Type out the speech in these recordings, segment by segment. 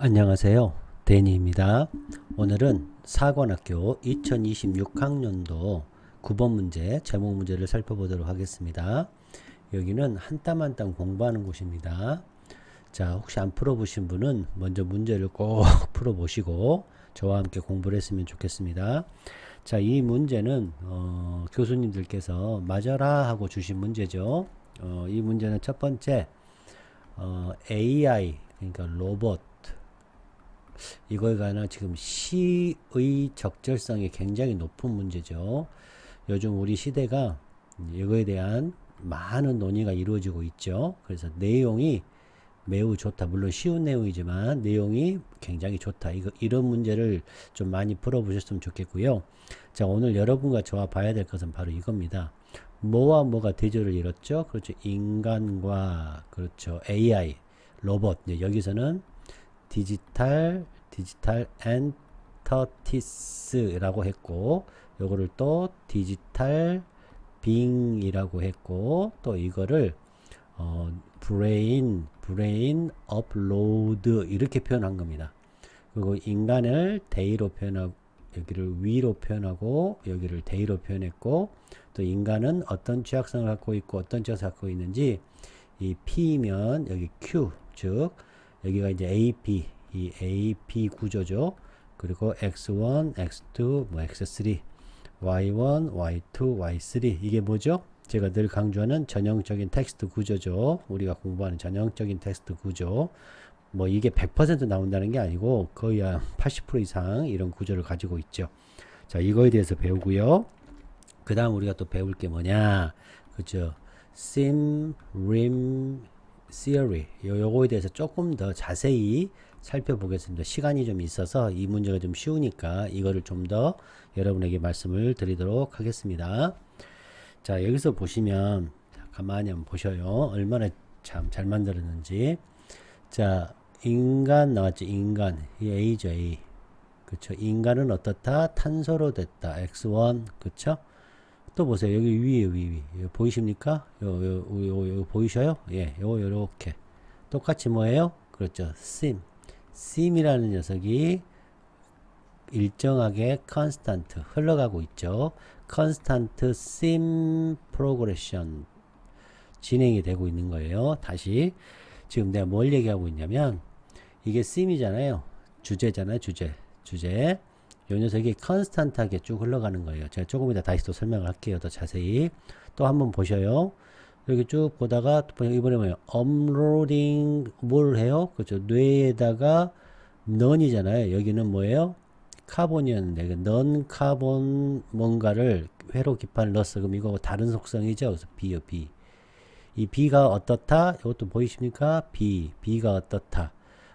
안녕하세요. 데니입니다. 오늘은 사관학교 2026학년도 9번 문제, 제목 문제를 살펴보도록 하겠습니다. 여기는 한 땀 한 땀 공부하는 곳입니다. 자, 혹시 안 풀어보신 분은 먼저 문제를 꼭 풀어보시고 저와 함께 공부를 했으면 좋겠습니다. 자, 이 문제는 교수님들께서 맞아라 하고 주신 문제죠. 이 문제는 첫 번째 AI, 그러니까 로봇, 이거에 관한 지금 시의 적절성이 굉장히 높은 문제죠. 요즘 우리 시대가 이거에 대한 많은 논의가 이루어지고 있죠. 그래서 내용이 매우 좋다. 물론 쉬운 내용이지만 내용이 굉장히 좋다. 이런 문제를 좀 많이 풀어보셨으면 좋겠고요. 자, 오늘 여러분과 저와 봐야 될 것은 바로 이겁니다. 뭐와 뭐가 대조를 이뤘죠? 그렇죠. 인간과, 그렇죠. AI, 로봇. 여기서는 디지털 엔터티스라고 했고, 요거를 또 디지털 빙이라고 했고, 또 이거를 브레인 업로드 이렇게 표현한 겁니다. 그리고 인간을 대의로 표현하고, 여기를 위로 표현하고, 여기를 대의로 표현했고, 또 인간은 어떤 취약성을 갖고 있고 어떤 취약성을 갖고 있는지, 이 P면 여기 Q, 즉 여기가 이제 AP, 이 AP 구조죠. 그리고 X1, X2, 뭐 X3, Y1, Y2, Y3 이게 뭐죠? 제가 늘 강조하는 전형적인 텍스트 구조죠. 우리가 공부하는 전형적인 텍스트 구조. 뭐 이게 100% 나온다는 게 아니고 거의 한 80% 이상 이런 구조를 가지고 있죠. 자, 이거에 대해서 배우고요. 그 다음 우리가 또 배울 게 뭐냐? 그죠? Sim, Rim, Theory. 요거에 대해서 조금 더 자세히 살펴보겠습니다. 시간이 좀 있어서 이 문제가 좀 쉬우니까 이거를 좀 더 여러분에게 말씀을 드리도록 하겠습니다. 자, 여기서 보시면 가만히 한번 보셔요. 얼마나 참 잘 만들었는지. 자, 인간 나왔죠. 인간. 이 A죠. A. 그쵸. 인간은 어떻다? 탄소로 됐다. X1. 그쵸. 또 보세요. 여기 위에 위. 보이십니까? 요 보이셔요? 예. 요렇게. 똑같이 뭐예요? 그렇죠. sim이라는 녀석이 일정하게 constant 흘러가고 있죠. constant sim progression 진행이 되고 있는 거예요. 다시 지금 내가 뭘 얘기하고 있냐면 이게 sim이잖아요. 주제잖아요. 주제. 요 녀석이 컨스탄트하게 쭉 흘러가는 거예요. 제가 조금 이따 다시 또 설명을 할게요. 더 자세히. 또 한번 보셔요. 여기 쭉 보다가 이번에 뭐예요? 업로딩 뭘 해요? 그렇죠. 뇌에다가 넌이잖아요. 여기는 뭐예요? 카본이었는데 넌 카본 뭔가를 회로 기판을 넣었어. 그럼 이거 다른 속성이죠. 그래서 B요. B. 이 B가 어떻다? 이것도 보이십니까? B가 어떻다?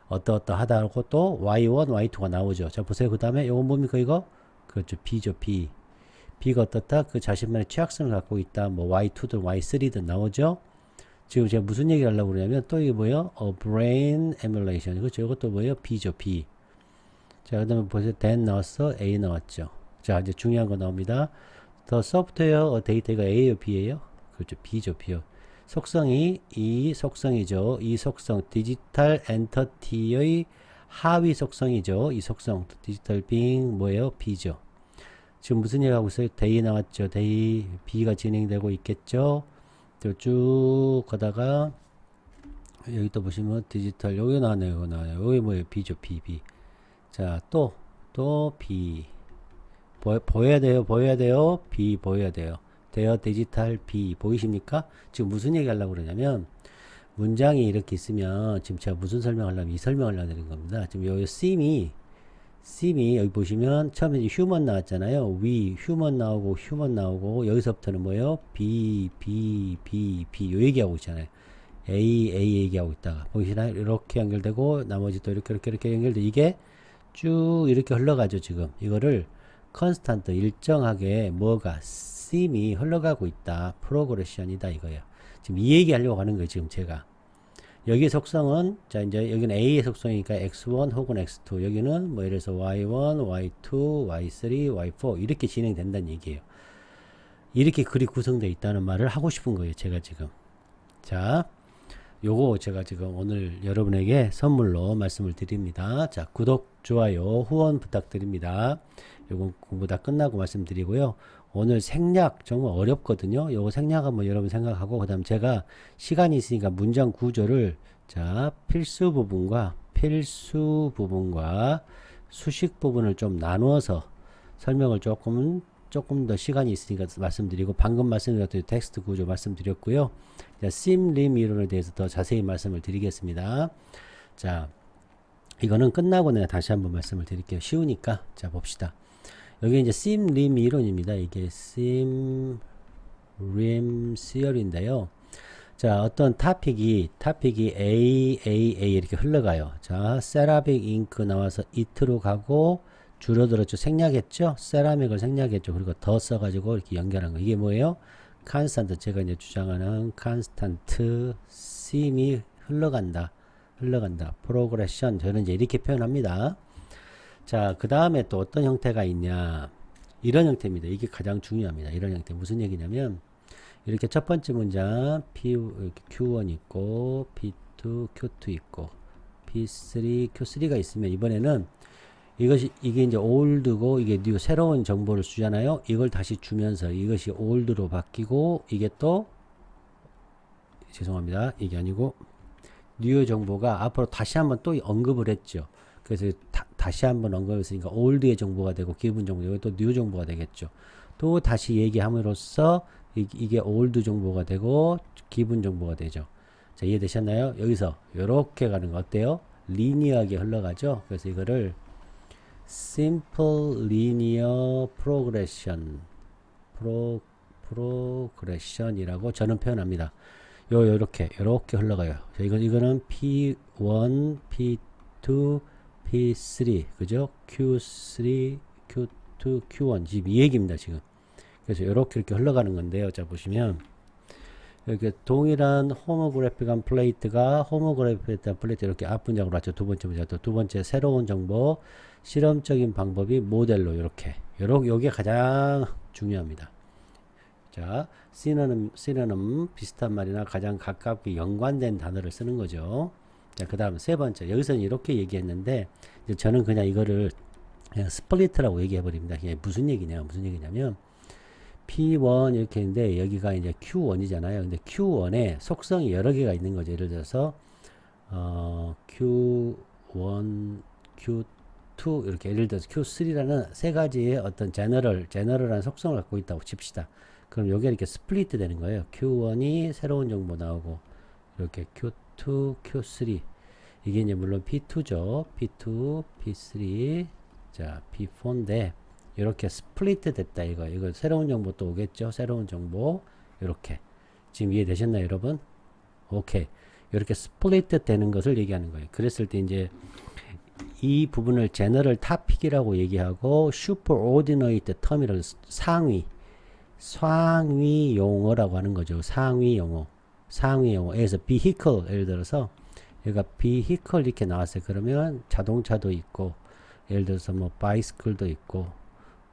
어떠하다 하고 또 Y1, Y2가 나오죠. 자, 보세요. 그 다음에 이건 뭡니까, 이거? 그렇죠. B죠, B. B가 어떻다? 그 자신만의 취약성을 갖고 있다. 뭐 Y2든 Y3든 나오죠. 지금 제가 무슨 얘기를 하려고 그러냐면 또 이게 뭐예요? brain emulation. 그렇죠. 이것도 뭐예요? B죠, B. 자, 그 다음에 보세요. then 나왔어. A 나왔죠. 자, 이제 중요한 거 나옵니다. 더 소프트웨어 데이터가 A예요, B예요? 그렇죠. B죠, B요. 속성이 이 속성이죠. 이 속성 디지털 엔터티의 하위 속성이죠. 이 속성 디지털 빙 뭐예요? B죠. 지금 무슨 얘기하고 있어요? 데이 나왔죠. 데이 B가 진행되고 있겠죠. 쭉 가다가 여기 또 보시면 디지털 여기 나왔네요. 여기 나와요. 여기 뭐예요? B죠. B. 자, 또 B 보여야 돼요. B 보여야 돼요. 디지털 B 보이십니까? 지금 무슨 얘기 하려고 그러냐면 문장이 이렇게 있으면 지금 제가 무슨 설명하려면 이 설명을 하려는 겁니다. 지금 여기 sim이 여기 보시면 처음에 휴먼 나왔잖아요. 휴먼 나오고 여기서부터는 뭐예요? B 요 얘기하고 있잖아요. A 얘기하고 있다가 보이시나요? 이렇게 연결되고 나머지 또 이렇게 연결돼 이게 쭉 이렇게 흘러가죠. 지금 이거를 컨스탄트 일정하게 뭐가 sim이 흘러가고 있다. 프로그레션이다 이거예요. 지금 이 얘기 하려고 하는 거예요. 지금 제가 여기 속성은 자 이제 여기는 A의 속성이니까 X1 혹은 X2 여기는 뭐 예를 들어서 Y1, Y2, Y3, Y4 이렇게 진행된다는 얘기예요. 이렇게 글이 구성되어 있다는 말을 하고 싶은 거예요. 제가 지금 자 요거 제가 지금 오늘 여러분에게 선물로 말씀을 드립니다. 자, 구독, 좋아요, 후원 부탁드립니다. 요건 공부 다 끝나고 말씀드리고요. 오늘 생략 정말 어렵거든요. 요거 생략 한번 여러분 생각하고, 그 다음 제가 시간이 있으니까 문장 구조를, 자, 필수 부분과 수식 부분을 좀 나누어서 설명을 조금 더 시간이 있으니까 말씀드리고, 방금 말씀드렸던 텍스트 구조 말씀드렸고요. 자, 심-림 이론에 대해서 더 자세히 말씀을 드리겠습니다. 자, 이거는 끝나고 내가 다시 한번 말씀을 드릴게요. 쉬우니까. 자, 봅시다. 여기 이제 심-림 이론입니다. 이게 심-림 시어리인데요. 자, 어떤 토픽이 A 이렇게 흘러가요. 자, 세라믹 잉크 나와서 it로 가고, 줄어들었죠. 생략했죠. 세라믹을 생략했죠. 그리고 더 써가지고 이렇게 연결한 거. 이게 뭐예요? 컨스탄트, 제가 이제 주장하는 컨스탄트 심이 흘러간다. 프로그레션. 저는 이제 이렇게 표현합니다. 자, 그 다음에 또 어떤 형태가 있냐. 이런 형태입니다. 이게 가장 중요합니다. 이런 형태. 무슨 얘기냐면, 이렇게 첫 번째 문장, Q1 있고, P2, Q2 있고, P3, Q3가 있으면, 이번에는 이게 이제 old고 이게 new, 새로운 정보를 주잖아요. 이걸 다시 주면서 이것이 old로 바뀌고, 이게 또, 죄송합니다. 이게 아니고, new 정보가 앞으로 다시 한번 또 언급을 했죠. 그래서 다시 한번 언급했으니까 old의 정보가 되고, 기본 정보, 이거 또 new 정보가 되겠죠. 또 다시 얘기함으로써 이게 old 정보가 되고, 기본 정보가 되죠. 자, 이해되셨나요? 여기서 이렇게 가는 거 어때요? 리니어하게 흘러가죠. 그래서 이거를 simple linear progression이라고 저는 표현합니다. 요렇게 흘러가요. 자, 이거는 P1, P2, P3, 그죠? Q3, Q2, Q1. 지금 이 얘기입니다, 지금. 그래서 이렇게 흘러가는 건데요. 자, 보시면, 이렇게 동일한 호모그래픽한 플레이트가 이렇게 앞 문장으로 왔죠. 두 번째 문장. 또 두 번째 새로운 정보, 실험적인 방법이 모델로 요게 가장 중요합니다. 자, 시너는 비슷한 말이나 가장 가깝게 연관된 단어를 쓰는 거죠. 자, 그 다음 세 번째. 여기서는 이렇게 얘기했는데, 이제 저는 그냥 이거를 그냥 스플리트라고 얘기해버립니다. 무슨 얘기냐면, P1 이렇게 있는데, 여기가 이제 Q1이잖아요. 근데 Q1에 속성이 여러 개가 있는 거죠. 예를 들어서, Q1, Q2, 이렇게 예를 들어서 Q3라는 세 가지의 어떤 제너럴한 속성을 갖고 있다고 칩시다. 그럼 여기 이렇게 스플리트 되는 거예요. Q1이 새로운 정보 나오고, 이렇게 Q2, Q3. 이게 이제 물론 P2죠. P2, P3, 자, P4인데, 이렇게 스플리트 됐다. 이거 새로운 정보 또 오겠죠. 새로운 정보. 이렇게. 지금 이해되셨나요, 여러분? 오케이. 이렇게 스플리트 되는 것을 얘기하는 거예요. 그랬을 때 이제 이 부분을 제너럴 토픽이라고 얘기하고, 슈퍼오디너이트 텀이라고 상위 용어라고 하는 거죠. 상위 용어에서 vehicle, 예를 들어서 얘가 vehicle 이렇게 나왔어요. 그러면 자동차도 있고, 예를 들어서 뭐 bicycle도 있고,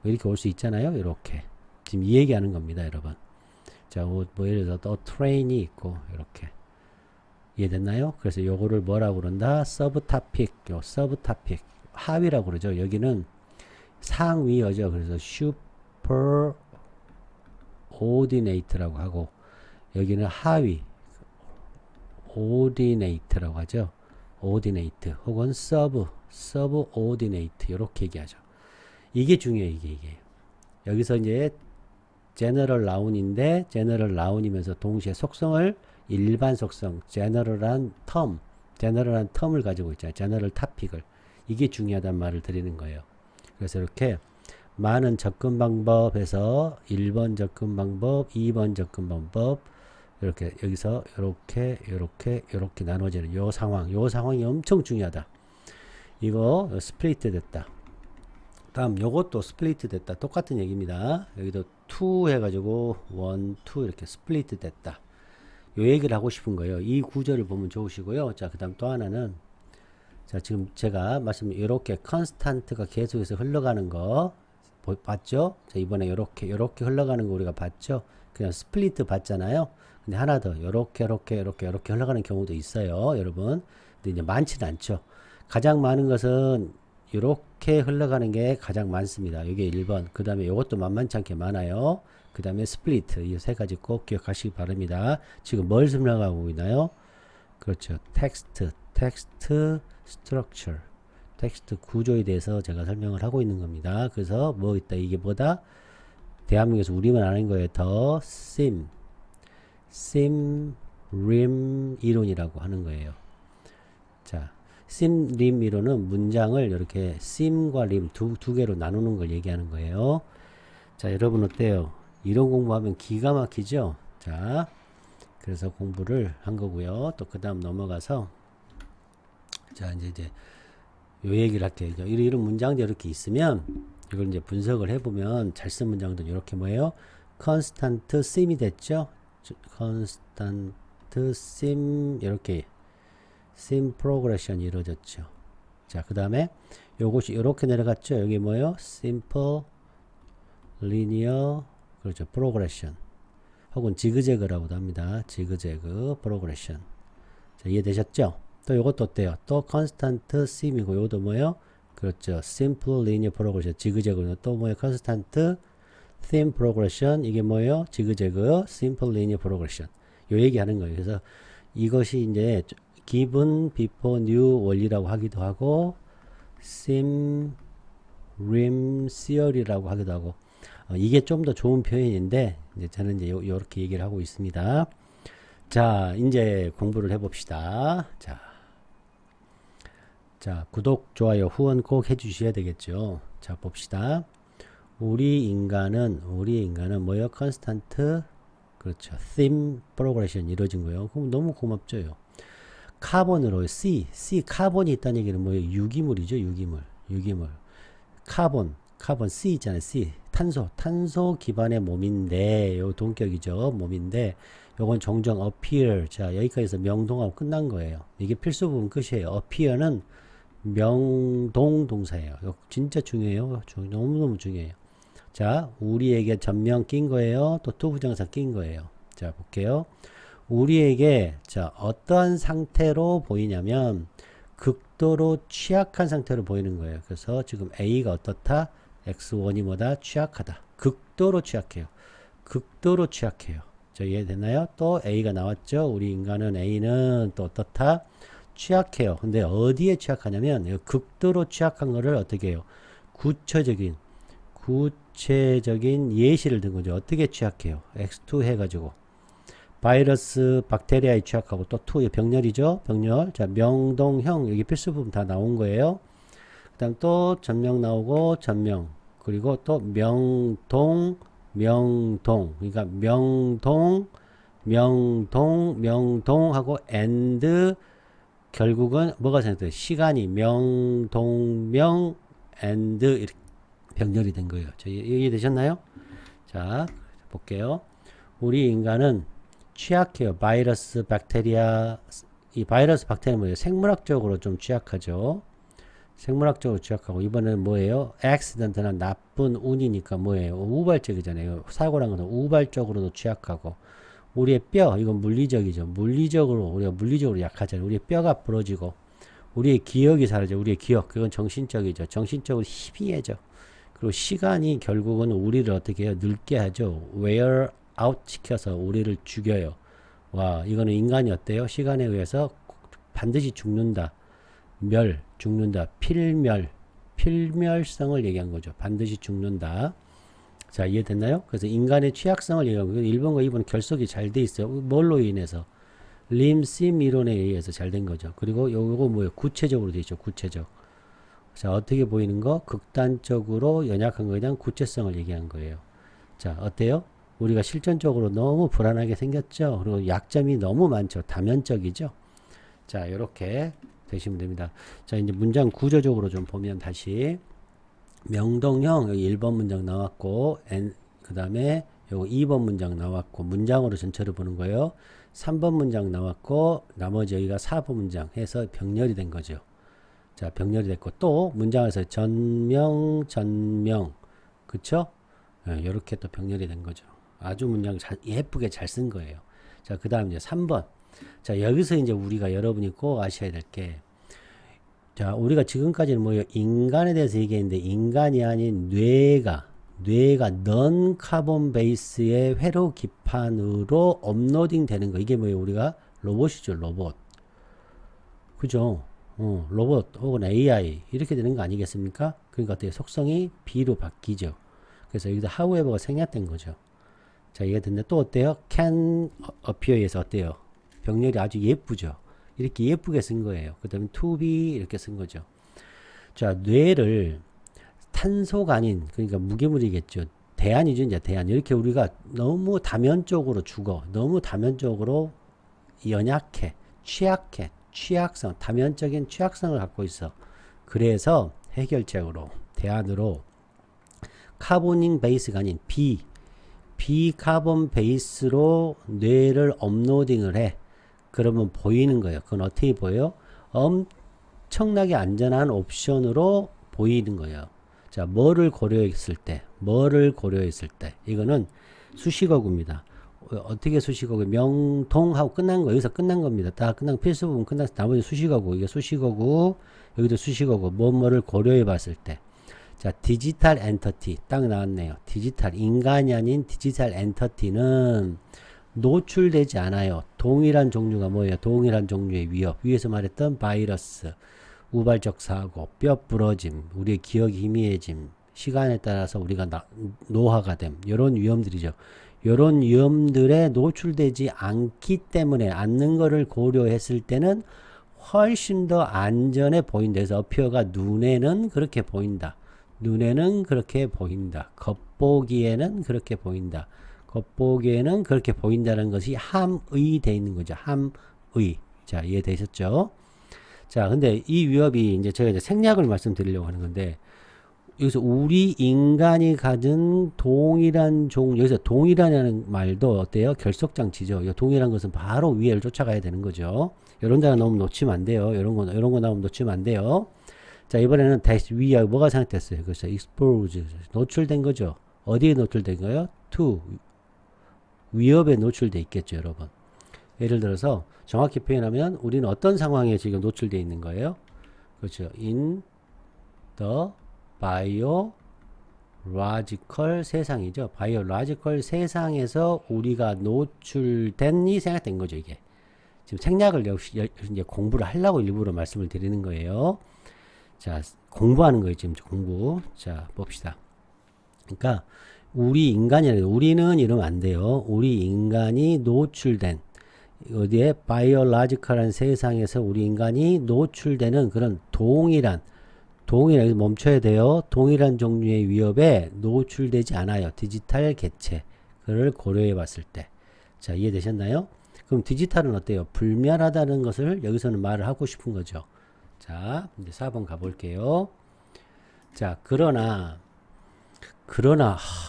이렇게 올 수 있잖아요. 이렇게. 지금 이 얘기하는 겁니다, 여러분. 자, 뭐 예를 들어서 또 트레인이 있고, 이렇게. 이해됐나요? 그래서 요거를 뭐라고 그런다? 서브토픽, 서브토픽. 하위라고 그러죠. 여기는 상위어죠. 그래서 슈퍼 오디네이트라고 하고, 여기는 하위, 오디네이트라고 하죠. 오디네이트 혹은 서브 오디네이트 이렇게 얘기하죠. 이게 중요해요. 이게 여기서 이제 제너럴 나운인데, 제너럴 나운이면서 동시에 속성을 일반 속성, 제너럴한 텀을 가지고 있잖아요. 제너럴 토픽을. 이게 중요하단 말을 드리는 거예요. 그래서 이렇게 많은 접근 방법에서 1번 접근 방법, 2번 접근 방법, 이렇게 여기서 이렇게 나눠지는 요 상황이 엄청 중요하다. 이거 스플리트 됐다. 다음 요것도 스플리트 됐다. 똑같은 얘기입니다. 여기도 2 해가지고 1, 2 이렇게 스플리트 됐다. 요 얘기를 하고 싶은 거예요. 이 구절을 보면 좋으시고요. 자, 그 다음 또 하나는, 자, 지금 제가 이렇게 컨스탄트가 계속해서 흘러가는 거 봤죠? 자, 이번에 이렇게 흘러가는 거 우리가 봤죠? 그냥 스플리트 봤잖아요. 근데 하나 더 요렇게 흘러가는 경우도 있어요, 여러분. 근데 이제 많지는 않죠. 가장 많은 것은 이렇게 흘러가는 게 가장 많습니다. 이게 1번. 그 다음에 이것도 만만치 않게 많아요. 그 다음에 스플리트. 이 세 가지 꼭 기억하시기 바랍니다. 지금 뭘 설명하고 있나요? 그렇죠. 텍스트 스트럭처. 텍스트 구조에 대해서 제가 설명을 하고 있는 겁니다. 그래서 뭐 있다. 이게 뭐다? 대한민국에서 우리만 아는 거예요. 더 림 이론이라고 하는 거예요. 자, 림 이론은 문장을 이렇게 sim과 림 두 개로 나누는 걸 얘기하는 거예요. 자, 여러분 어때요? 이론 공부하면 기가 막히죠? 자, 그래서 공부를 한 거고요. 또 그 다음 넘어가서 자, 이제 요 얘기를 할게요. 이런 문장들이 이렇게 있으면 이걸 이제 분석을 해보면 잘 쓴 문장들은 이렇게 뭐예요? constant sim이 됐죠? constant sim 이렇게 sim progression이 이루어졌죠. 자, 그 다음에 요것이 이렇게 내려갔죠. 여기 뭐예요? simple linear 그렇죠. progression 혹은 지그재그라고도 합니다. 지그재그 progression. 자, 이해되셨죠? 또 요것도 어때요? 또 constant sim이고 요것도 뭐예요? 그렇죠. simple linear progression 지그재그. 또 뭐예요? constant sim progression 이게 뭐예요? 지그재그 simple linear progression. 요 얘기하는 거예요. 그래서 이것이 이제 given before new 원리라고 하기도 하고 sim rim theory라고 하기도 하고 이게 좀 더 좋은 표현인데 이제 저는 이제 요렇게 얘기를 하고 있습니다. 자, 이제 공부를 해봅시다. 자, 구독, 좋아요, 후원 꼭 해주셔야 되겠죠. 자, 봅시다. 우리 인간은 뭐예요? 컨스탄트 그렇죠. theme progression 이루어진 거예요. 그럼 너무 고맙죠. 카본으로 C 카본이 있다는 얘기는 뭐예요? 유기물이죠. 유기물. 카본 C 있잖아요. C 탄소 기반의 몸인데 요 동격이죠. 몸인데 요건 종종 appear. 자, 여기까지서 명동하고 끝난 거예요. 이게 필수 부분 끝이에요. appear는 명동 동사예요. 진짜 중요해요. 너무너무 중요해요. 자, 우리에게 전명 낀 거예요. 또 투부정사 낀 거예요. 자, 볼게요. 우리에게 자, 어떠한 상태로 보이냐면 극도로 취약한 상태로 보이는 거예요. 그래서 지금 A가 어떻다? X1이 뭐다? 취약하다. 극도로 취약해요. 자, 이해되나요? 또 A가 나왔죠? 우리 인간은 A는 또 어떻다? 취약해요. 근데 어디에 취약하냐면 극도로 취약한 거를 어떻게 해요? 구체적인 예시를 든 거죠. 어떻게 취약해요? X2 해가지고 바이러스, 박테리아에 취약하고 또 2, 병렬이죠. 병렬. 자, 명동형 여기 필수 부분 다 나온 거예요. 그 다음 또 전명 나오고 전명 그리고 또 명동 그러니까 명동하고 and 결국은 뭐가 생겼어요? 시간이 명동명 and 이렇게 병렬이 된 거예요. 이해되셨나요? 자, 볼게요. 우리 인간은 취약해요. 바이러스, 박테리아. 이 바이러스, 박테리아 뭐예요? 생물학적으로 좀 취약하죠. 생물학적으로 취약하고 이번에는 뭐예요? accident나 나쁜 운이니까 뭐예요? 우발적이잖아요. 사고란 건 우발적으로도 취약하고 우리의 뼈 이건 물리적이죠. 우리가 물리적으로 약하잖아요. 우리의 뼈가 부러지고 우리의 기억이 사라져. 우리의 기억 그건 정신적이죠. 정신적으로 희미해져. 그리고 시간이 결국은 우리를 어떻게 해요? 늙게 하죠. wear out 시켜서 우리를 죽여요. 와, 이거는 인간이 어때요? 시간에 의해서 반드시 죽는다. 죽는다. 필멸성을 얘기한 거죠. 반드시 죽는다. 자, 이해됐나요? 그래서 인간의 취약성을 얘기하고 1번과 2번 결속이 잘 돼 있어요. 뭘로 인해서? 림심 이론에 의해서 잘 된 거죠. 그리고 요거 뭐예요? 구체적으로 돼 있죠. 구체적. 자, 어떻게 보이는 거? 극단적으로 연약한 거에 대한 구체성을 얘기한 거예요. 자, 어때요? 우리가 실전적으로 너무 불안하게 생겼죠. 그리고 약점이 너무 많죠. 다면적이죠. 자, 이렇게 되시면 됩니다. 자, 이제 문장 구조적으로 좀 보면 다시 명동형 여기 1번 문장 나왔고 그 다음에 요거 2번 문장 나왔고 문장으로 전체를 보는 거예요. 3번 문장 나왔고 나머지 여기가 4번 문장 해서 병렬이 된 거죠. 자, 병렬이 됐고 또 문장에서 전명 그쵸? 네, 이렇게 또 병렬이 된 거죠. 아주 문장 예쁘게 잘 쓴 거예요. 자, 그 다음 이제 3번. 자, 여기서 이제 우리가 여러분이 꼭 아셔야 될 게, 자, 우리가 지금까지는 뭐예요? 인간에 대해서 얘기했는데, 인간이 아닌 뇌가 넌 카본 베이스의 회로 기판으로 업로딩 되는 거. 이게 뭐예요? 우리가 로봇이죠, 로봇. 그죠? 로봇 혹은 AI 이렇게 되는 거 아니겠습니까? 그러니까 어때요? 속성이 B로 바뀌죠. 그래서 여기다 however가 생략된 거죠. 자, 이해가 됐네. 또 어때요? can appear에서 어때요? 병렬이 아주 예쁘죠. 이렇게 예쁘게 쓴 거예요. 그 다음에 to be 이렇게 쓴 거죠. 자, 뇌를 탄소가 아닌, 그러니까 무게물이겠죠. 대안이죠, 이제 대안. 이렇게 우리가 너무 다면적으로 죽어. 너무 다면적으로 연약해. 취약해. 취약성, 다면적인 취약성을 갖고 있어. 그래서 해결책으로, 대안으로 카보닝 베이스가 아닌 비카본 베이스로 뇌를 업로딩을 해. 그러면 보이는 거예요. 그건 어떻게 보여요? 엄청나게 안전한 옵션으로 보이는 거예요. 자, 뭐를 고려했을 때, 이거는 수식어구입니다. 어떻게 수식어구? 명동하고 끝난 거, 여기서 끝난 겁니다. 다 끝난 필수 부분 끝났어. 나머지 수식어구, 이게 수식어구, 여기도 수식어구, 뭐를 고려해 봤을 때. 자, 디지털 엔터티, 딱 나왔네요. 디지털, 인간이 아닌 디지털 엔터티는 노출되지 않아요. 동일한 종류가 뭐예요? 동일한 종류의 위협. 위에서 말했던 바이러스, 우발적 사고, 뼈 부러짐, 우리의 기억이 희미해짐, 시간에 따라서 우리가 노화가 됨. 이런 위험들이죠. 이런 위험들에 노출되지 않기 때문에 않는 거를 고려했을 때는 훨씬 더 안전해 보인다. 그래서 어피어가 눈에는 그렇게 보인다. 눈에는 그렇게 보인다. 겉보기에는 그렇게 보인다. 겉보기에는 그렇게 보인다는 것이 함의 돼 있는 거죠. 함의. 자, 이해되셨죠? 자, 근데 이 위협이 이제 제가 이제 생략을 말씀드리려고 하는 건데, 여기서 우리 인간이 가진 동일한 여기서 동일하냐는 말도 어때요? 결속장치죠. 이 동일한 것은 바로 위에를 쫓아가야 되는 거죠. 이런 데가 너무 놓치면 안 돼요. 이런 거 나오면 놓치면 안 돼요. 자, 이번에는 다시 위에 뭐가 생각됐어요? 그래서 expose, 노출된 거죠. 어디에 노출된 거예요? to, 위협에 노출돼 있겠죠, 여러분. 예를 들어서 정확히 표현하면 우리는 어떤 상황에 지금 노출되어 있는 거예요? 그렇죠. in the biological 세상이죠. biological 세상에서 우리가 노출된이 생각된 거죠, 이게. 지금 생략을 역시 이제 공부를 하려고 일부러 말씀을 드리는 거예요. 자, 공부하는 거예요, 지금 공부. 자, 봅시다. 그러니까 우리 인간이 아니라 우리는 이러면 안 돼요. 우리 인간이 노출된 어디에 바이올라지컬한 세상에서 우리 인간이 노출되는 그런 동일한 멈춰야 돼요. 동일한 종류의 위협에 노출되지 않아요. 디지털 개체. 그를 고려해 봤을 때. 자, 이해되셨나요? 그럼 디지털은 어때요? 불멸하다는 것을 여기서는 말을 하고 싶은 거죠. 자, 이제 4번 가볼게요. 자, 그러나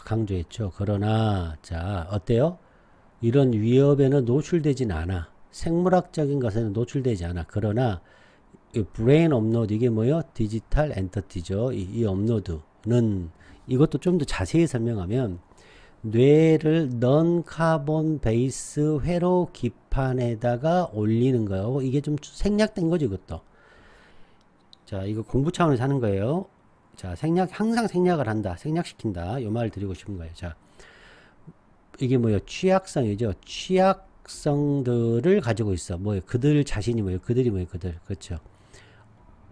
강조했죠. 그러나 자, 어때요? 이런 위협에는 노출되진 않아. 생물학적인 것에는 노출되지 않아. 그러나 이 브레인 업로드, 이게 뭐예요? 디지털 엔터티죠. 이 업로드는 이것도 좀 더 자세히 설명하면 뇌를 넌 카본 베이스 회로 기판에다가 올리는 거예요. 이게 좀 생략된 거죠, 이것도. 자, 이거 공부 차원에서 하는 거예요. 자, 항상 생략을 한다. 생략시킨다. 요 말을 드리고 싶은 거예요. 자, 이게 뭐예요? 취약성이죠. 취약성들을 가지고 있어. 뭐예요? 그들 자신이 뭐예요? 그들이 뭐예요? 그들. 그렇죠.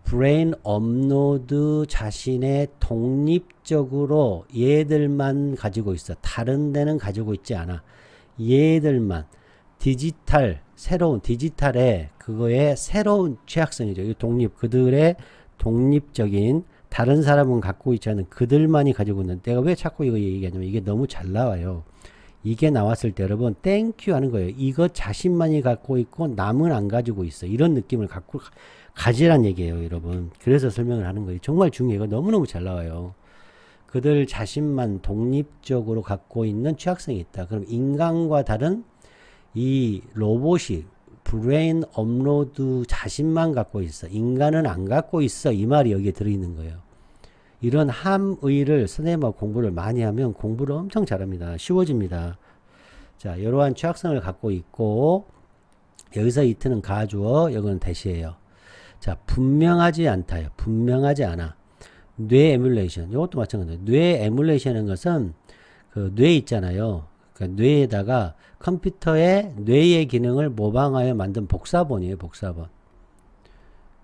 브레인 업로드 자신의 독립적으로 얘들만 가지고 있어. 다른 데는 가지고 있지 않아. 얘들만. 디지털의 그거의 새로운 취약성이죠. 이 그들의 독립적인 다른 사람은 갖고 있지 않은 그들만이 가지고 있는. 내가 왜 자꾸 이거 얘기하냐면 이게 너무 잘 나와요. 이게 나왔을 때 여러분 땡큐 하는 거예요. 이거 자신만이 갖고 있고 남은 안 가지고 있어. 이런 느낌을 가지란 얘기예요, 여러분. 그래서 설명을 하는 거예요. 정말 중요해요. 너무너무 잘 나와요. 그들 자신만 독립적으로 갖고 있는 취약성이 있다. 그럼 인간과 다른 이 로봇이 브레인 업로드 자신만 갖고 있어. 인간은 안 갖고 있어. 이 말이 여기에 들어있는 거예요. 이런 함의를 선생님하고 공부를 많이 하면 공부를 엄청 잘합니다. 쉬워집니다. 자, 이러한 취약성을 갖고 있고, 여기서 it는 가주어, 여기는 대시예요. 자, 분명하지 않다요. 분명하지 않아. 뇌 에뮬레이션. 이것도 마찬가지예요. 뇌 에뮬레이션인 것은 그 뇌 있잖아요. 그 뇌에다가 컴퓨터의 뇌의 기능을 모방하여 만든 복사본이에요. 복사본.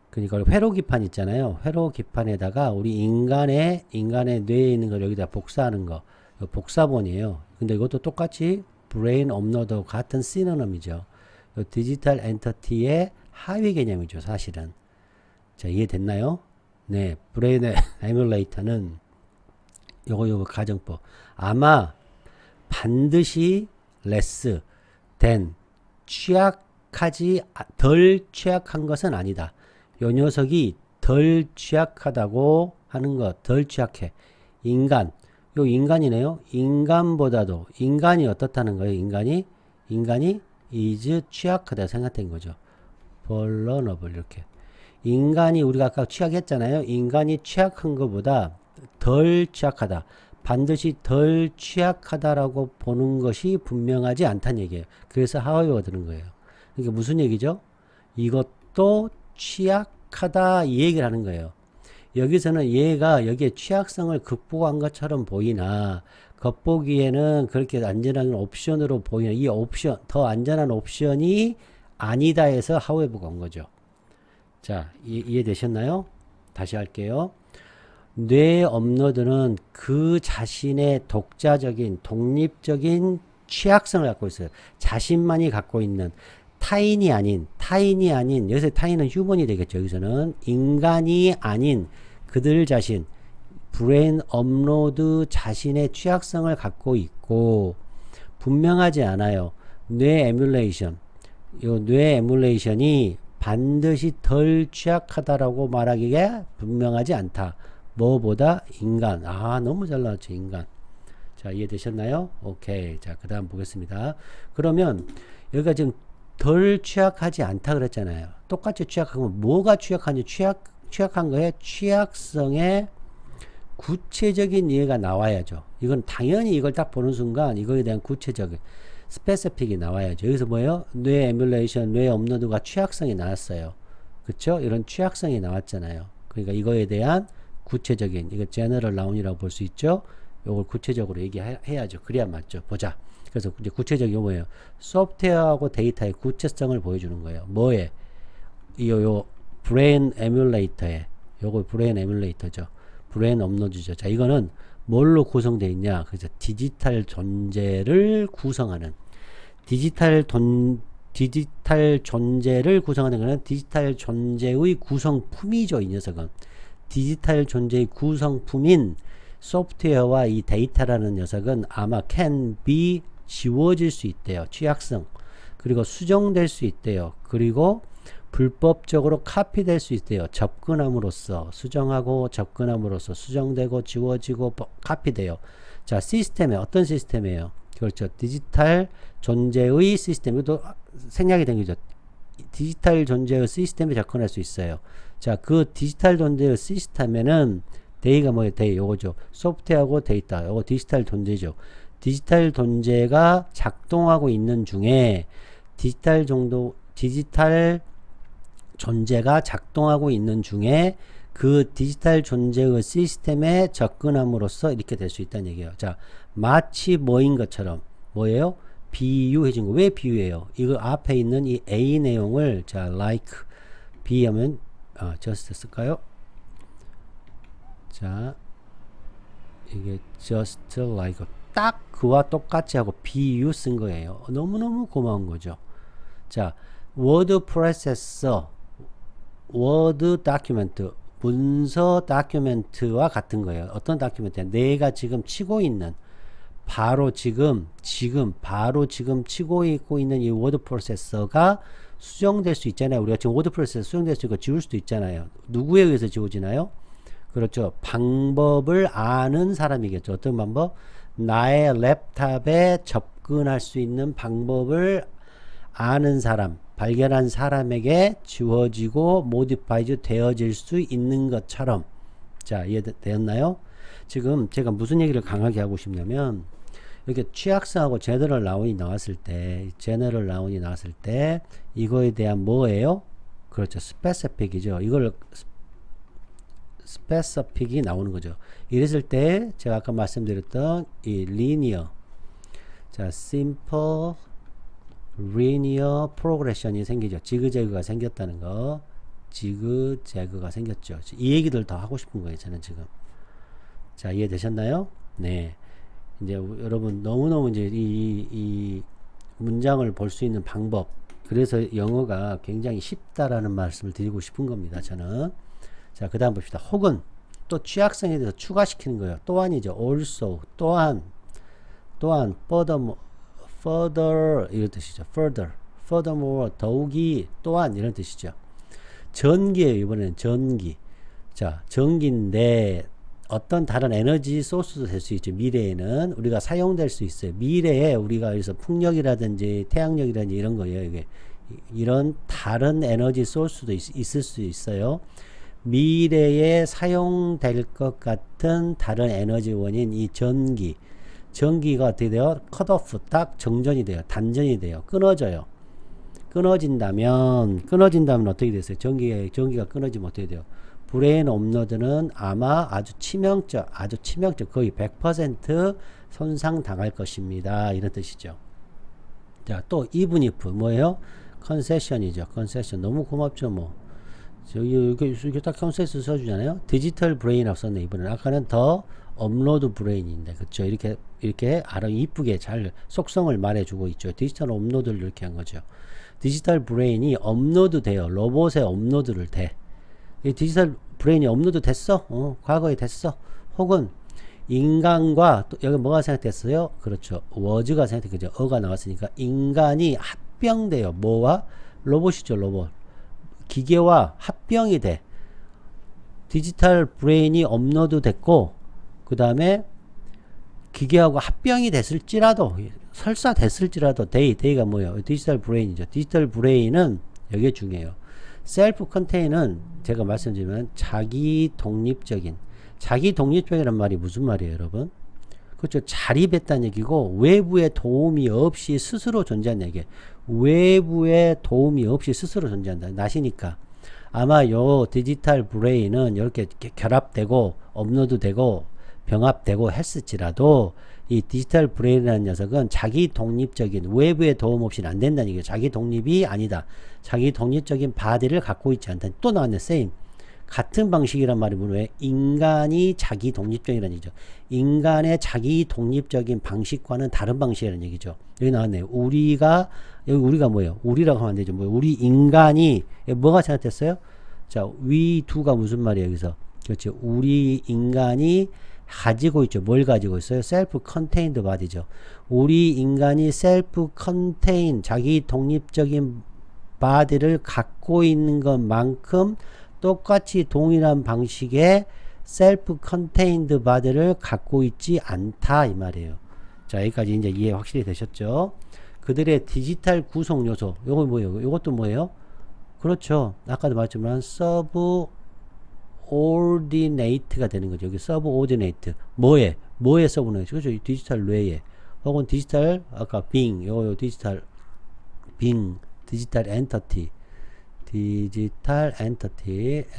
그러니까 회로 기판 있잖아요. 회로 기판에다가 우리 인간의 뇌에 있는 걸 여기다 복사하는 거. 복사본이에요. 근데 이것도 똑같이 브레인 업로드 같은 시노님이죠. 디지털 엔터티의 하위 개념이죠. 사실은. 자, 이해됐나요? 네. 브레인 에뮬레이터는 요거 가정법. 아마 반드시 less than 덜 취약한 것은 아니다. 요 녀석이 덜 취약하다고 하는 것, 덜 취약해. 요 인간이네요. 인간보다도, 인간이 어떻다는 거예요? 인간이 is 취약하다 생각된 거죠. vulnerable, 이렇게. 인간이 우리가 아까 취약했잖아요. 인간이 취약한 것보다 덜 취약하다. 반드시 덜 취약하다라고 보는 것이 분명하지 않다는 얘기예요. 그래서 하와이어가 드는 거예요. 그러니까 무슨 얘기죠? 이것도 취약하다 이 얘기를 하는 거예요. 여기서는 얘가 여기에 취약성을 극복한 것처럼 보이나 겉보기에는 그렇게 안전한 옵션으로 보이나 이 옵션, 더 안전한 옵션이 아니다 해서 하웨버가 온 거죠. 자, 이해되셨나요? 다시 할게요. 뇌 업로드는 그 자신의 독자적인 독립적인 취약성을 갖고 있어요. 자신만이 갖고 있는 타인이 아닌 여기서 타인은 휴먼이 되겠죠. 여기서는 인간이 아닌 그들 자신 브레인 업로드 자신의 취약성을 갖고 있고 분명하지 않아요. 뇌 에뮬레이션 요 뇌 에뮬레이션이 반드시 덜 취약하다라고 말하기에 분명하지 않다. 뭐보다 인간. 아, 너무 잘 나왔죠. 인간. 자, 이해되셨나요? 오케이. 자, 그 다음 보겠습니다. 그러면 여기가 지금 덜 취약하지 않다 그랬잖아요. 똑같이 취약한 건 뭐가 취약한지 취약한 거에 취약성의 구체적인 이해가 나와야죠. 이건 당연히 이걸 딱 보는 순간 이거에 대한 구체적인 스페시픽이 나와야죠. 여기서 뭐예요? 뇌 에뮬레이션, 뇌 업로드가 취약성이 나왔어요. 그쵸? 이런 취약성이 나왔잖아요. 그러니까 이거에 대한 구체적인, 이거 제너럴 나운이라고 볼 수 있죠? 요걸 구체적으로 얘기해야죠. 그래야 맞죠. 보자. 그래서 이제 구체적인 게 뭐예요? 소프트웨어하고 데이터의 구체성을 보여주는 거예요. 뭐에? 요 브레인 에뮬레이터에. 요거 브레인 에뮬레이터죠. 브레인 업로드죠. 자, 이거는 뭘로 구성되어 있냐? 그래서 디지털 존재를 구성하는 디지털 존재를 구성하는 것은 디지털 존재의 구성품이죠. 이 녀석은 디지털 존재의 구성품인 소프트웨어와 이 데이터라는 녀석은 아마 can be 지워질 수 있대요. 취약성. 그리고 수정될 수 있대요. 그리고 불법적으로 카피될 수 있대요. 접근함으로써 수정하고 접근함으로써 수정되고 지워지고 카피돼요. 자, 시스템에 어떤 시스템이에요? 그렇죠. 디지털 존재의 시스템. 이것도 생략이 된 거죠. 디지털 존재의 시스템에 접근할 수 있어요. 자, 그 디지털 존재의 시스템에는 데이가 뭐예요? 데이 요거죠. 소프트웨어하고 데이터. 요거 디지털 존재죠. 디지털 존재가 작동하고 있는 중에 디지털 존재가 작동하고 있는 중에 그 디지털 존재의 시스템에 접근함으로써 이렇게 될 수 있다는 얘기예요. 자, 마치 뭐인 것처럼 뭐예요? 비유해준 거. 왜 비유해요? 이거 앞에 있는 이 A 내용을 자, like 비하면 just 쓸까요? 자, 이게 just like 딱 그와 똑같이 하고 비유 쓴 거예요. 너무너무 고마운 거죠. 자, word processor, word document, 문서 다큐멘트와 같은 거예요. 어떤 다큐멘트야? 내가 지금 치고 있는 바로 지금 치고 있고 있는 이 워드 프로세서가 수정될 수 있잖아요. 우리가 지금 워드 프로세서 수정될 수 있고 지울 수도 있잖아요. 누구에 의해서 지워지나요? 그렇죠. 방법을 아는 사람이겠죠. 어떤 방법? 나의 랩탑에 접근할 수 있는 방법을 아는 사람, 발견한 사람에게 지워지고 모디파이즈 되어질 수 있는 것처럼. 자, 이해되었나요? 지금 제가 무슨 얘기를 강하게 하고 싶냐면 이렇게 취약성하고 제너럴 라운이 나왔을 때, 이거에 대한 뭐예요? 그렇죠. 스페시픽이죠. 이걸 스페시픽이 나오는 거죠. 이랬을 때 제가 아까 말씀드렸던 이 리니어, 자, simple linear progression이 생기죠. 지그재그가 생겼다는 거. 지그재그가 생겼죠. 이 얘기들 더 하고 싶은 거예요, 저는 지금. 자, 이해되셨나요? 네. 이제 여러분 너무너무 이제 이 문장을 볼 수 있는 방법, 그래서 영어가 굉장히 쉽다라는 말씀을 드리고 싶은 겁니다, 저는. 자, 그 다음 봅시다. 혹은 또 취약성에 대해서 추가시키는 거예요. 또한이죠. also, 또한, further 이런 뜻이죠. furthermore, 더욱이, 또한 이런 뜻이죠. 전기예요. 이번에는 전기. 자, 전기인데 어떤 다른 에너지 소스도 될 수 있죠. 미래에는 우리가 사용될 수 있어요. 미래에 우리가 그래서 풍력이라든지 태양력이라든지 이런 거예요. 이게 이런 다른 에너지 소스도 있을 수 있어요. 미래에 사용될 것 같은 다른 에너지원인 이 전기가 어떻게 돼요? 컷오프, 딱 정전이 돼요. 단전이 돼요. 끊어져요. 끊어진다면 어떻게 됐어요? 전기가 끊어지면 어떻게 돼요? 브레인 업로드는 아마 아주 치명적, 거의 100% 손상 당할 것입니다. 이런 뜻이죠. 자, 또 even if 뭐예요? 컨세션이죠. 컨세션. 너무 고맙죠, 뭐. 이게 딱 컨세션 써주잖아요. 디지털 브레인이라고 썼네, 이번엔. 아까는 더 업로드 브레인인데, 그쵸? 이렇게 아주 이쁘게 잘 속성을 말해주고 있죠. 디지털 업로드를 이렇게 한 거죠. 디지털 브레인이 업로드 돼요. 로봇에 업로드를 돼. 이 디지털 브레인이 업로드 됐어? 과거에 됐어. 혹은 인간과 또 여기 뭐가 생각됐어요? 그렇죠. was가 생각됐죠. 어가 나왔으니까 인간이 합병돼요. 뭐와? 로봇이죠. 로봇. 기계와 합병이 돼. 디지털 브레인이 업로드 됐고 그 다음에 기계하고 합병이 됐을지라도 설사 됐을지라도 데이가 뭐예요? 디지털 브레인이죠. 디지털 브레인은 여기에 중요해요. 셀프 컨테인은 제가 말씀드리면 자기 독립적이란 말이 무슨 말이에요, 여러분? 그렇죠. 자립했다는 얘기고 외부의 도움이 없이 스스로 존재한다는 얘기예요. 외부의 도움이 없이 스스로 존재한다. 나시니까. 아마 요 디지털 브레인은 이렇게 결합되고 업로드되고 병합되고 했을지라도 이 디지털 브레인이라는 녀석은 자기 독립적인 외부의 도움 없이는 안 된다는 얘기예요. 자기 독립이 아니다. 자기 독립적인 바디를 갖고 있지 않다. 또 나왔네. same. 같은 방식이란 말이 뭐예요? 인간이 자기 독립적이라는 얘기죠. 인간의 자기 독립적인 방식과는 다른 방식이라는 얘기죠. 여기 나왔네요. 여기 우리가 뭐예요? 우리라고 하면 안 되죠. 우리 인간이 뭐가 생각됐어요? 자, we do가 무슨 말이에요? 여기서. 그렇죠. 우리 인간이 가지고 있죠. 뭘 가지고 있어요? 셀프 컨테인드 바디죠. 우리 인간이 셀프 컨테인, 자기 독립적인 바디를 갖고 있는 것만큼 똑같이 동일한 방식의 셀프 컨테인드 바디를 갖고 있지 않다 이 말이에요. 자, 여기까지 이제 이해 확실히 되셨죠? 그들의 디지털 구성 요소. 요거 뭐예요? 요것도 뭐예요? 그렇죠. 아까도 말했지만 subordinate가 되는 거죠. 여기 subordinate. 뭐에 subordinate. 그렇죠. 디지털 뇌에. 혹은 디지털 아까 being. 요 디지털 being. 디지털 엔터티.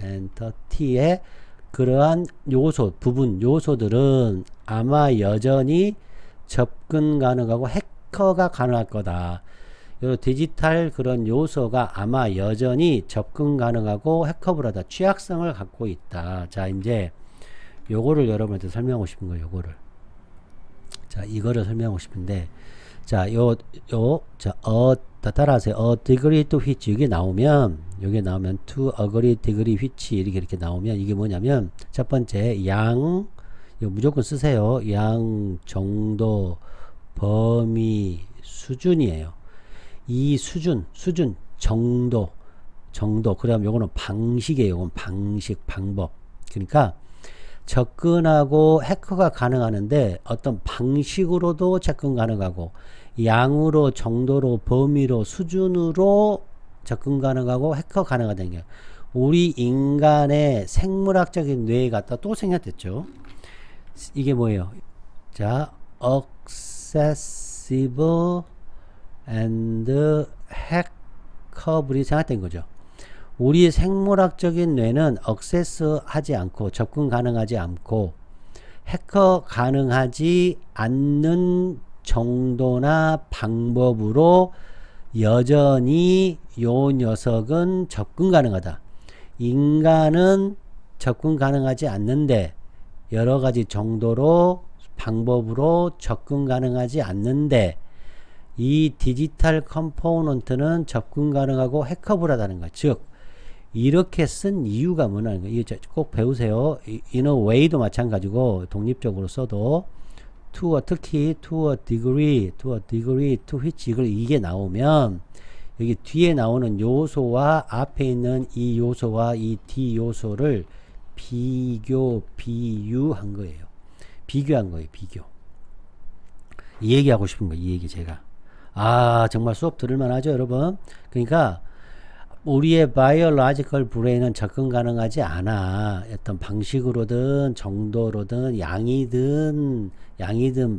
엔터티의 그러한 요소들은 아마 여전히 접근 가능하고 해커가 가능할 거다. 요 디지털 그런 요소가 아마 여전히 접근 가능하고 해커블하다. 취약성을 갖고 있다. 자, 이제 요거를 여러분한테 설명하고 싶은 거예요. 요거를. 자, 이거를 설명하고 싶은데, 자, 따라하세요. degree to which 여기 나오면 to agree degree which 이렇게 나오면 이게 뭐냐면 첫 번째 이거 무조건 쓰세요. 양, 정도, 범위, 수준이에요. 이 수준, 정도. 그다음 요거는 방식이에요. 요건 방법. 그러니까 접근하고 해커가 가능하는데 어떤 방식으로도 접근 가능하고 양으로, 정도로, 범위로, 수준으로 접근 가능하고 해커 가능하다는 게 우리 인간의 생물학적인 뇌가 또 생략됐죠. 이게 뭐예요? 자, accessible and hackable이 생각된 거죠. 우리 생물학적인 뇌는 액세스하지 않고 접근 가능하지 않고 해커 가능하지 않는 정도나 방법으로 여전히 요 녀석은 접근 가능하다. 인간은 접근 가능하지 않는데 여러 가지 정도로 방법으로 접근 가능하지 않는데 이 디지털 컴포넌트는 접근 가능하고 해커블하다는 것. 즉 이렇게 쓴 이유가 뭐냐는 거. 이거 꼭 배우세요. in a way도 마찬가지고 독립적으로 써도 to a, 특히 to a degree, to which 이게 나오면 여기 뒤에 나오는 요소와 앞에 있는 이 요소와 이 D 요소를 비교한 거예요. 비교한 거예요. 비교. 이 얘기하고 싶은 거예요. 이 얘기 제가. 정말 수업 들을만 하죠, 여러분? 그러니까 우리의 바이올로지컬 브레인은 접근 가능하지 않아. 어떤 방식으로든 정도로든 양이든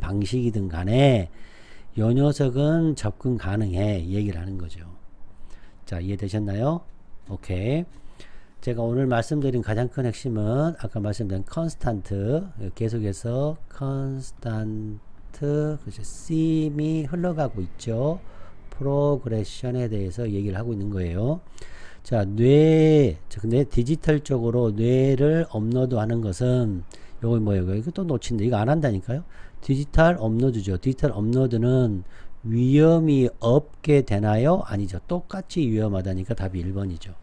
방식이든 간에 요 녀석은 접근 가능해. 이 얘기를 하는 거죠. 자, 이해되셨나요? 오케이. 제가 오늘 말씀드린 가장 큰 핵심은 아까 말씀드린 컨스탄트, 계속해서 컨스탄트, 그렇죠. sim이 흘러가고 있죠. 프로그레션에 대해서 얘기를 하고 있는 거예요. 자, 근데 디지털적으로 뇌를 업로드하는 것은 요거 뭐예요? 이거 또 놓친데 이거 안 한다니까요. 디지털 업로드죠. 디지털 업로드는 위험이 없게 되나요? 아니죠. 똑같이 위험하다니까 답이 1번이죠.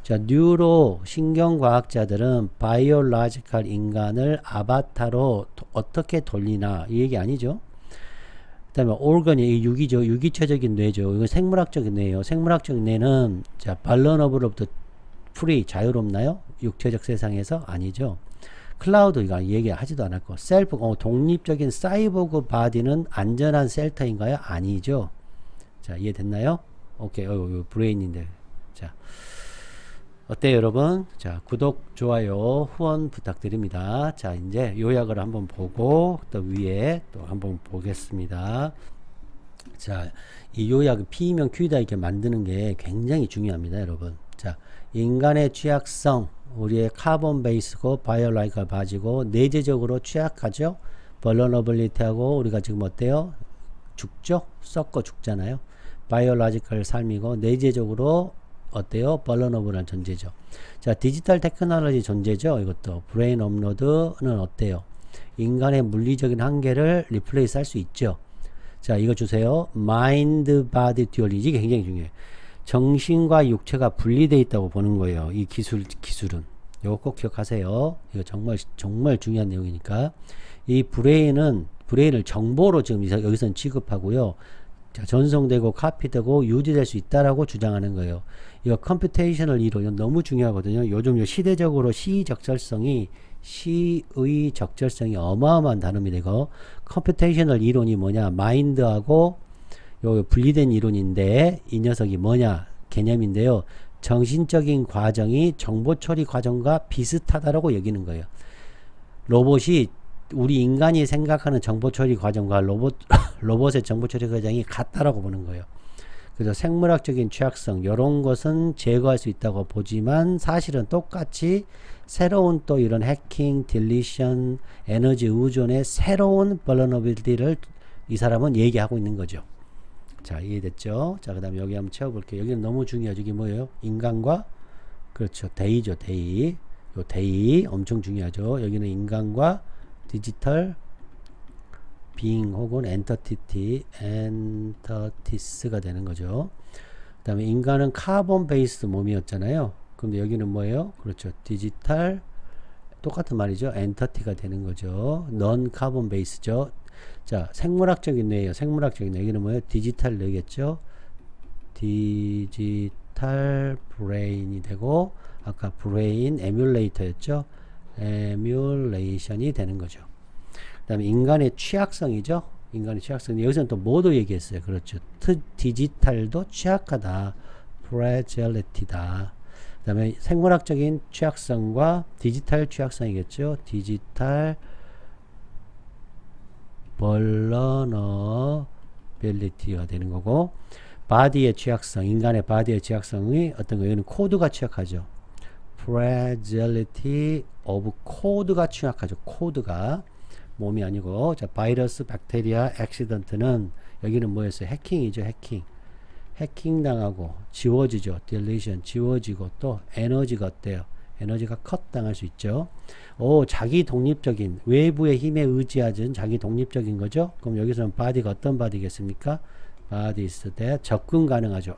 자, 뉴로 신경과학자들은 바이올로지컬 인간을 아바타로 어떻게 돌리나 이 얘기 아니죠. 그 다음에 organ이 유기죠. 유기체적인 뇌죠. 이건 생물학적인 뇌예요. 생물학적인 뇌는 자, vulnerable부터 free 자유롭나요? 육체적 세상에서 아니죠. 클라우드 이거 얘기하지도 않았고 셀프 독립적인 사이보그 바디는 안전한 셀터인가요? 아니죠. 자, 이해됐나요? 오케이. 브레인인데. 자, 어때요, 여러분? 자, 구독, 좋아요, 후원 부탁드립니다. 자, 이제 요약을 한번 보고 또 위에 또 한번 보겠습니다. 자, 이 요약을 P이면 Q다 이렇게 만드는 게 굉장히 중요합니다, 여러분. 자, 인간의 취약성, 우리의 카본 베이스고 바이올로지컬 바지고 내재적으로 취약하죠. 벌러너블리티하고 우리가 지금 어때요? 죽죠? 썩고 죽잖아요. 바이올로지컬 삶이고 내재적으로 어때요? 벌러너블한 존재죠. 자, 디지털 테크놀로지 존재죠. 이것도 브레인 업로드는 어때요? 인간의 물리적인 한계를 리플레이스 할 수 있죠. 자, 이거 주세요. 마인드 바디 듀얼리지 굉장히 중요해요. 정신과 육체가 분리되어 있다고 보는 거예요. 이 기술은. 이거 꼭 기억하세요. 이거 정말 중요한 내용이니까. 이 브레인을 정보로 지금 여기서는 취급하고요. 자, 전송되고 카피되고 유지될 수 있다라고 주장하는 거예요. 이거 컴퓨테이셔널 이론 너무 중요하거든요. 요즘 시대적으로 시의 적절성이 어마어마한 단어입니다. 이거 컴퓨테이셔널 이론이 뭐냐? 마인드하고 요 분리된 이론인데 이 녀석이 뭐냐? 개념인데요. 정신적인 과정이 정보 처리 과정과 비슷하다라고 여기는 거예요. 로봇이 우리 인간이 생각하는 정보 처리 과정과 로봇의 정보 처리 과정이 같다라고 보는 거예요. 그래서 생물학적인 취약성 이런 것은 제거할 수 있다고 보지만 사실은 똑같이 새로운 또 이런 해킹, 딜리션, 에너지 의존의 새로운 vulnerability를 이 사람은 얘기하고 있는 거죠. 자, 이해됐죠? 자, 그 다음에 여기 한번 채워볼게요. 여기는 너무 중요하죠. 이게 뭐예요? 인간과, 그렇죠. 데이죠. 데이. 요 데이 엄청 중요하죠. 여기는 인간과 디지털 빙 혹은 엔터티스가 되는 거죠. 그 다음에 인간은 카본 베이스 몸이었잖아요. 근데 여기는 뭐예요? 그렇죠. 디지털 똑같은 말이죠. 엔터티가 되는 거죠. 넌 카본 베이스죠. 자, 생물학적인 뇌예요. 생물학적인 뇌. 여기는 뭐예요? 디지털 뇌겠죠. 디지털 브레인이 되고 아까 브레인 에뮬레이터였죠. 에뮬레이션이 되는 거죠. 그 다음에 인간의 취약성이죠. 인간의 취약성. 여기서는 또 뭐도 얘기했어요. 그렇죠. 디지털도 취약하다. fragility다. 그 다음에 생물학적인 취약성과 디지털 취약성이겠죠. 디지털 vulnerability가 되는 거고, body의 취약성, 인간의 body의 취약성이 어떤 거, 여기는 코드가 취약하죠. fragility of code가 취약하죠. 코드가 몸이 아니고, 자, 바이러스, 박테리아, 액시던트는 여기는 뭐였어요? 해킹이죠. 해킹 당하고 지워지죠. deletion 지워지고, 또 에너지가 어때요? 에너지가 컷 당할 수 있죠. 자기 독립적인, 외부의 힘에 의지하진 자기 독립적인 거죠. 그럼 여기서는 body가 어떤 body겠습니까? body is that 접근 가능하죠.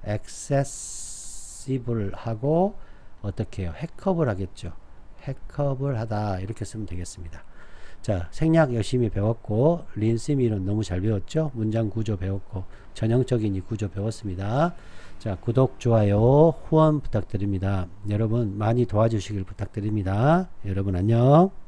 accessible 하고 어떻게 해요? 핵컵을 하겠죠. 핵컵을 하다 이렇게 쓰면 되겠습니다. 자, 생략 열심히 배웠고 린스미론 너무 잘 배웠죠. 문장 구조 배웠고 전형적인 이 구조 배웠습니다. 자, 구독, 좋아요, 후원 부탁드립니다. 여러분 많이 도와주시길 부탁드립니다. 여러분 안녕.